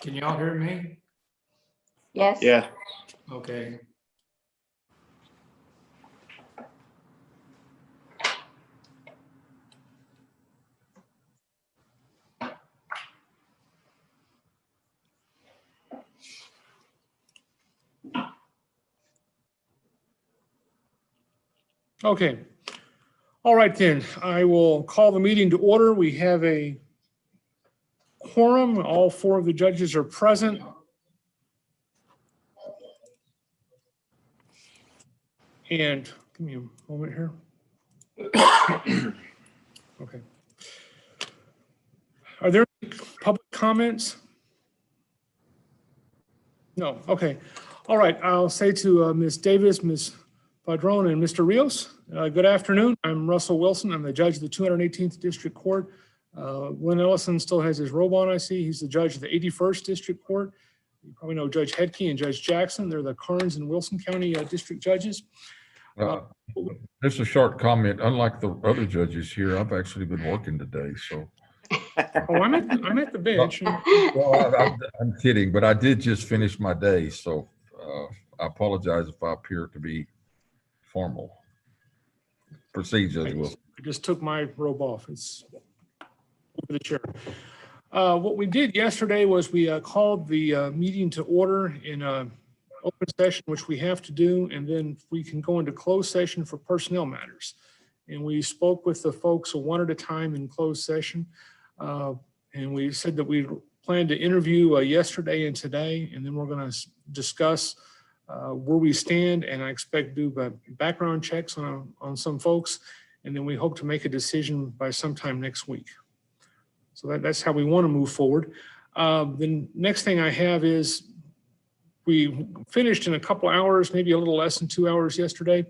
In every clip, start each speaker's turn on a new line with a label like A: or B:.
A: Can y'all hear me?
B: Yes.
C: Yeah.
A: Okay. Okay. All right, then. I will call the meeting to order. We have a quorum. All four of the judges are present. And give me a moment here. Okay. Are there any public comments? No. Okay. All right. I'll say to Ms. Davis, Ms. Padron, and Mr. Rios, good afternoon. I'm Russell Wilson. I'm the judge of the 218th District Court. Lynn Ellison still has his robe on, I see. He's the judge of the 81st District Court. You probably know Judge Hedke and Judge Jackson. They're the Karnes and Wilson County district judges.
D: Just a short comment. Unlike the other judges here, I've actually been working today, so.
A: Oh, I'm at the bench.
D: Well, I'm kidding, but I did just finish my day, so I apologize if I appear to be formal. Proceed, Judge Wilson.
A: I just took my robe off. It's over the chair. What we did yesterday was we called the meeting to order in an open session, which we have to do, and then we can go into closed session for personnel matters. And we spoke with the folks one at a time in closed session. And we said that we plan to interview yesterday and today, and then we're going to discuss where we stand, and I expect to do background checks on some folks, and then we hope to make a decision by sometime next week. So that's how we want to move forward. The next thing I have is we finished in a couple hours, maybe a little less than 2 hours yesterday.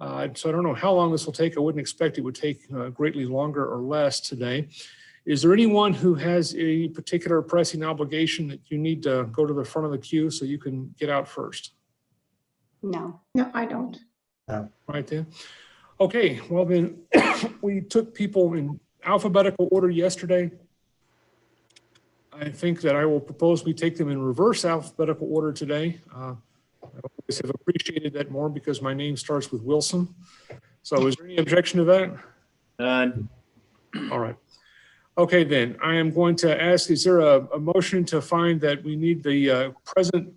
A: So I don't know how long this will take. I wouldn't expect it would take greatly longer or less today. Is there anyone who has a particular pressing obligation that you need to go to the front of the queue so you can get out first?
B: No.
E: No, I don't.
A: Right there. Okay, well then, we took people in alphabetical order yesterday. I think that I will propose we take them in reverse alphabetical order today. I always have appreciated that more because my name starts with Wilson. So is there any objection to that?
C: None.
A: All right. Okay, then I am going to ask, is there a motion to find that we need the present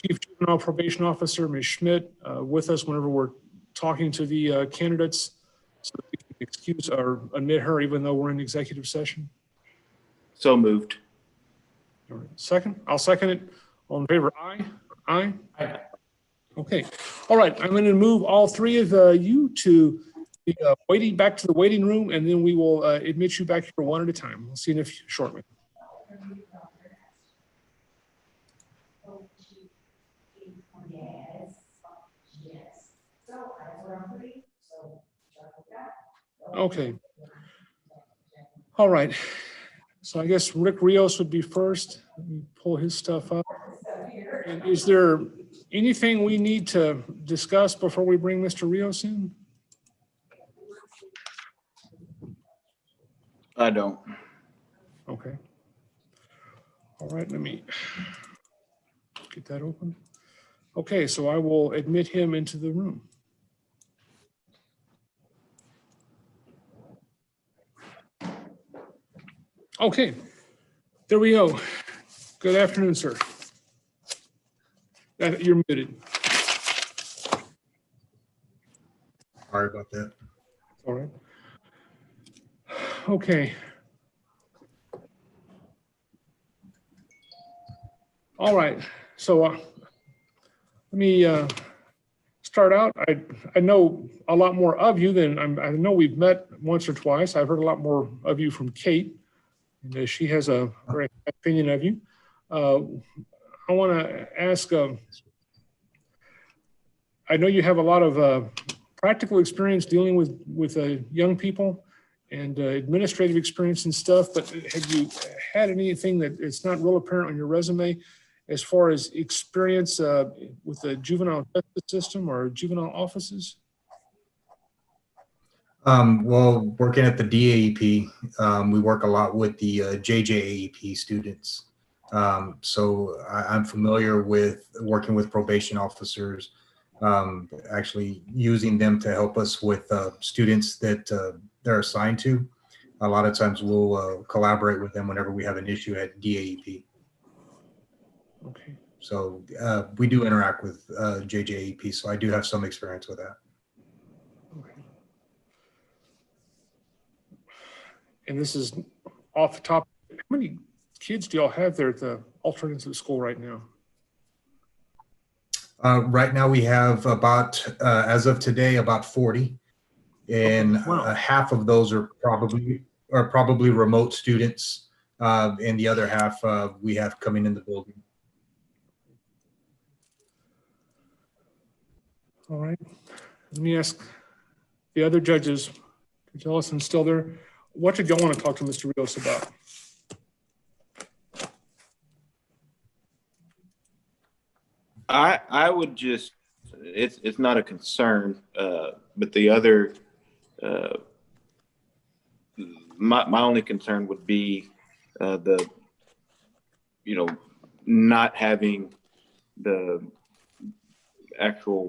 A: Chief Juvenile Probation Officer, Ms. Schmidt, with us whenever we're talking to the candidates so that we can excuse or admit her even though we're in executive session?
C: So moved.
A: All right. Second? I'll second it. All in favor, aye? Aye?
C: Aye.
A: Okay. All right. I'm going to move all three of you to the back to the waiting room, and then we will admit you back here one at a time. We'll see you in shortly. Okay. All right. So I guess Rick Rios would be first. Let me pull his stuff up. And is there anything we need to discuss before we bring Mr. Rios in?
C: I don't.
A: Okay. All right, let me get that open. Okay, so I will admit him into the room. Okay, there we go. Good afternoon, sir. You're muted.
F: Sorry about that.
A: All right. Okay. All right. So let me start out. I know a lot more of you than I know we've met once or twice. I've heard a lot more of you from Kate. And she has a great opinion of you. I want to ask, I know you have a lot of practical experience dealing with young people and administrative experience and stuff, but have you had anything that it's not real apparent on your resume as far as experience with the juvenile justice system or juvenile offices?
F: Well, working at the DAEP, we work a lot with the JJAEP students. So I'm familiar with working with probation officers, actually using them to help us with students that they're assigned to. A lot of times we'll collaborate with them whenever we have an issue at DAEP.
A: Okay.
F: So we do interact with JJEP, so I do have some experience with that.
A: Okay. And this is off the top. How many kids do y'all have there at the alternative school right now?
F: Right now we have about, as of today, about 40. And
A: Wow.
F: half of those are probably remote students. And the other half we have coming in the building.
A: All right. Let me ask the other judges, Judge Ellison still there? What did y'all want to talk to Mr. Rios about?
C: I would just, it's not a concern, but the other, my only concern would be the, not having the actual